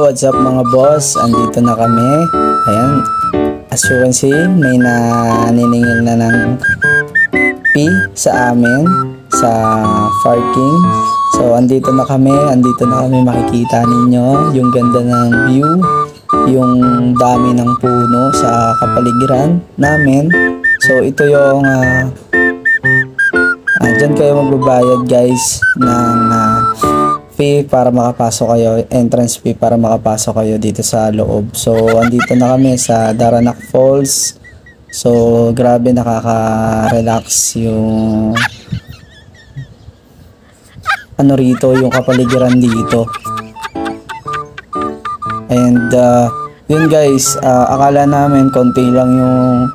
What's up mga boss? Andito na kami. Ayan. As you can see, may naniningil na ng fee sa amin sa parking. So, andito na kami. Makikita ninyo yung ganda ng view, yung dami ng puno sa kapaligiran namin. So, ito yung dyan kayo magbabayad guys ng fee para makapasok kayo, entrance fee para makapasok kayo dito sa loob. So, andito na kami sa Daranac Falls. So, grabe, nakaka-relax yung rito, yung kapaligiran dito. And yun guys, akala namin konti lang yung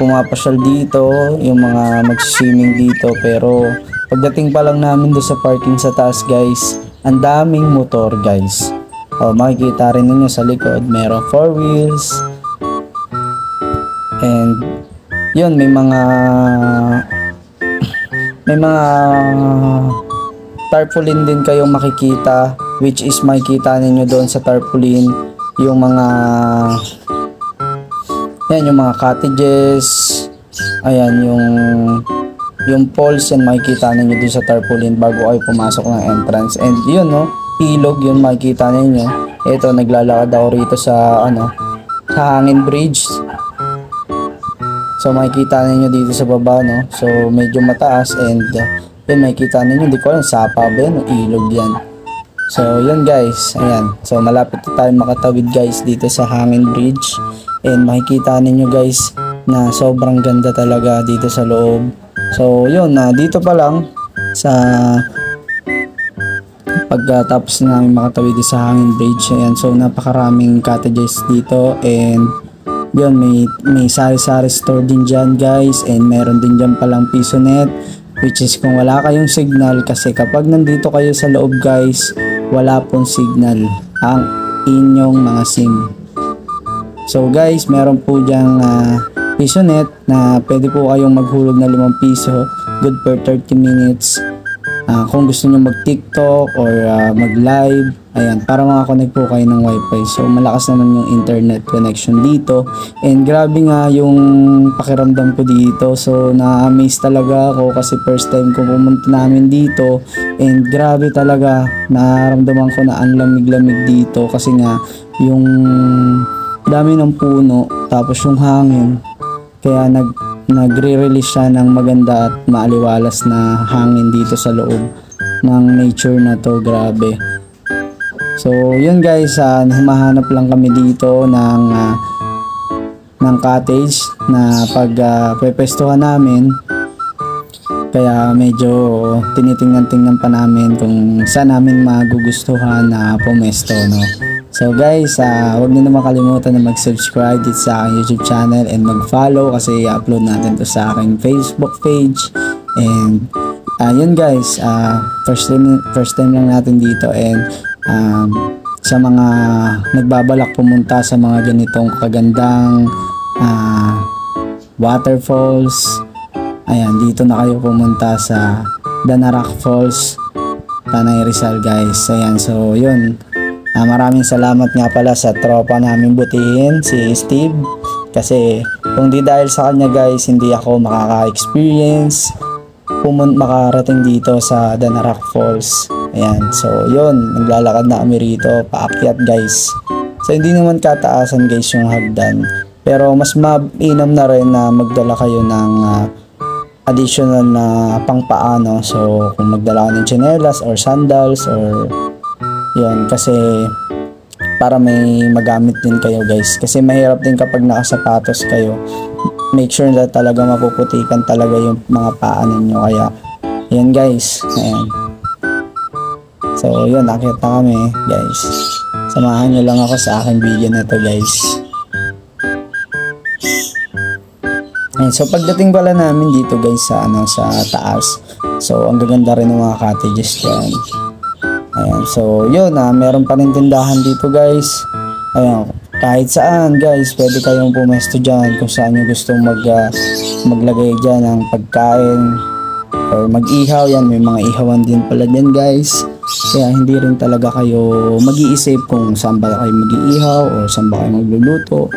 pumapasyal dito, yung mga mag-swimming dito, pero pagdating pa lang namin doon sa parking sa taas guys, ang daming motor guys. Makikita rin ninyo sa likod, merong 4 wheels. And yun, may mga tarpaulin din kayong makikita, which is makikita ninyo doon sa tarpaulin yung mga yung mga cottages. Ayan, yung poles yan makikita ninyo doon sa tarpaulin bago kayo pumasok ng entrance. And yun, no, ilog yun makikita ninyo. Ito, naglalakad ako rito sa sa hangin bridge. So makikita ninyo dito sa baba, no, so medyo mataas. And yun, makikita ninyo, hindi ko alam sapa ba yan o ilog yan. So yun guys, ayan, so malapit na tayo makatawid guys dito sa hangin bridge. And makikita ninyo guys na sobrang ganda talaga dito sa loob. So yun, dito pa lang sa pagkatapos na namin makatawid sa hangin bridge, ayan, so napakaraming cottages dito. And yun, may sari-sari store din dyan guys. And meron din dyan palang PisoNet, which is kung wala kayong signal, kasi kapag nandito kayo sa loob guys, wala pong signal ang inyong mga SIM. So guys, meron po dyang PisoNet na pwede po kayong maghulog na 5 piso, good for 30 minutes. Kung gusto nyo mag TikTok or mag live, ayan, para makakonect po kayo ng wifi. So malakas naman yung internet connection dito. And grabe nga yung pakiramdam ko dito. So na-amaze talaga ako kasi first time ko pumunta namin dito. And grabe talaga, naramdaman ko na ang lamig-lamig dito kasi nga yung dami ng puno, tapos yung hangin, kaya nagre-release siya ng maganda at maaliwalas na hangin dito sa loob ng nature na to. Grabe. So yun guys, humahanap lang kami dito ng cottage na pagpepestuhan namin, kaya medyo tinitingnan-tingnan pa namin kung saan namin magugustuhan na pumesto, no. So guys, huwag niyo na makalimutan na mag-subscribe dito sa aking YouTube channel and mag-follow kasi i-upload natin to sa aking Facebook page. And yun guys, first time lang natin dito. And sa mga nagbabalak pumunta sa mga ganitong kagandang waterfalls, ayan, dito na kayo pumunta sa Daranac Falls, Tanay Rizal guys. Ayan, so yun. Maraming salamat nga pala sa tropa namin butihin, si Steve, kasi kung di dahil sa kanya guys, hindi ako makaka-experience makarating dito sa Daranac Falls. Ayan, so yun, naglalakad na kami rito paakyat guys. So hindi naman kataasan guys yung hagdan, pero mas mainam na rin na magdala kayo ng additional na pangpaano. So kung magdala ka ng tsinelas or sandals or yun, kasi para may magamit din kayo guys, kasi mahirap din kapag nakasapatos kayo. Make sure na talaga mapuputikan talaga yung mga paa ninyo. Kaya yan guys, ayan. So yun, nakita kami guys. Samahan nyo lang ako sa aking video na to guys. Ayan, so pagdating pala namin dito guys sa sa taas, so ang gaganda rin ng mga cottages dyan. Ayan, so yun, meron pa rin tindahan dito guys. Ayan, kahit saan guys, pwede kayong pumesto dyan kung saan nyo gustong maglagay dyan ng pagkain or mag-ihaw. Yan, may mga ihawan din pala dyan guys. Kaya hindi rin talaga kayo mag-iisip kung saan ba kayo mag-iihaw o saan ba kayo magluluto.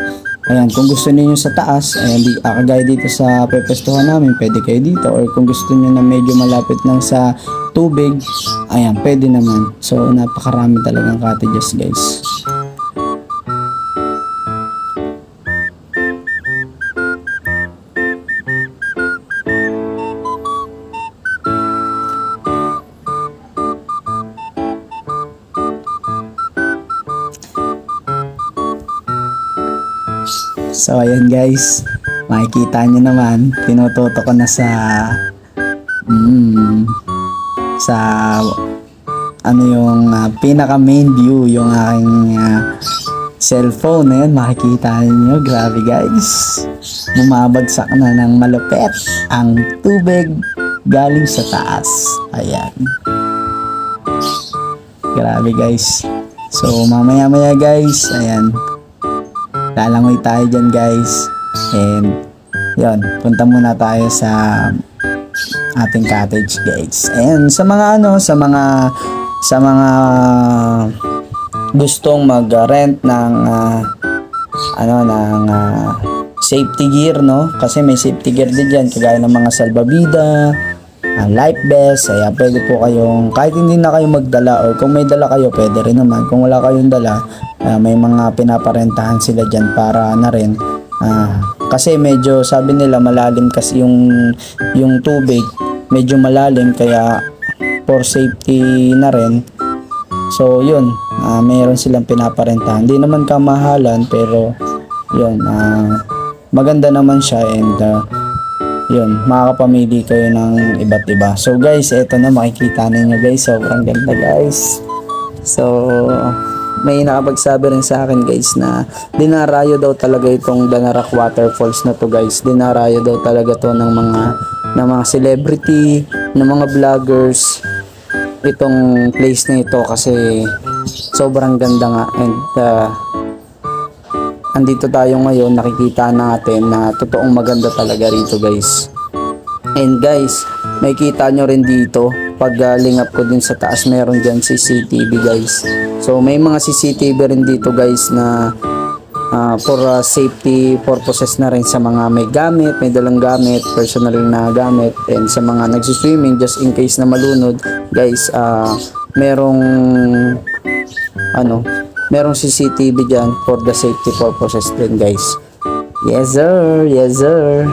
Ayan, kung gusto niyo sa taas, ayan, kagaya dito sa pepestuhan namin, pwede kayo dito. Or kung gusto niyo na medyo malapit lang sa tubig, ayan, pwede naman. So, napakarami talagang cottages, guys. So ayan guys, makikita nyo naman, tinututo ko na sa ano yung pinaka main view, yung aking cellphone. Ayan, makikita nyo, grabe guys, bumabagsak na ng malupet ang tubig galing sa taas. Ayan, grabe guys. So mamaya guys, ayan, lalangoy tayo dyan guys, and yun, punta muna tayo sa ating cottage guys. And sa mga sa mga gustong mag-rent ng safety gear, no, kasi may safety gear din dyan, kagaya ng mga salbabida, life vest. Kaya pwede po kayong, kahit hindi na kayo magdala, or kung may dala kayo pwede rin naman. Kung wala kayong dala, may mga pinaparentahan sila dyan para na rin, kasi medyo sabi nila malalim kasi yung tubig, medyo malalim, kaya for safety na rin. So yun, mayroon silang pinaparentahan, hindi naman kamahalan, pero yun, maganda naman siya, and yun, makakapamili kayo ng iba't iba. So guys, eto na, makikita ninyo guys, sobrang ganda guys. So may nakapagsabi rin sa akin guys na dinarayo daw talaga itong Danarak Waterfalls na to guys. Dinarayo daw talaga to ng mga celebrity, ng mga vloggers, itong place na ito, kasi sobrang ganda nga. And andito tayo ngayon, nakikita natin na totoong maganda talaga rito guys. And guys, makikita nyo rin dito, pag lingap ko din sa taas, meron dyan CCTV guys. So may mga CCTV rin dito guys na for safety purposes na rin, sa mga may gamit, may dalang gamit, personal na gamit, and sa mga nagsiswimming, just in case na malunod guys, merong CCTV dyan for the safety purposes din guys. Yes sir, yes sir.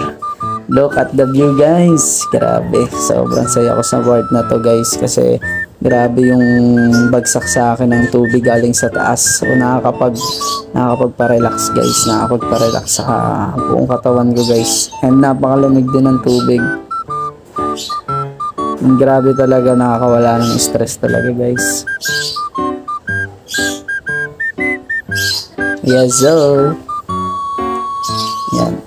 Look at the view guys, grabe, sobrang saya ko sa part na to guys, kasi grabe yung bagsak sa akin ng tubig galing sa taas. So nakakapagpa-relax guys, nakakapagpa-relax sa buong katawan ko guys, and napakalamig din ng tubig. Grabe talaga, nakakawala ng stress talaga guys. Yes sir. Yan.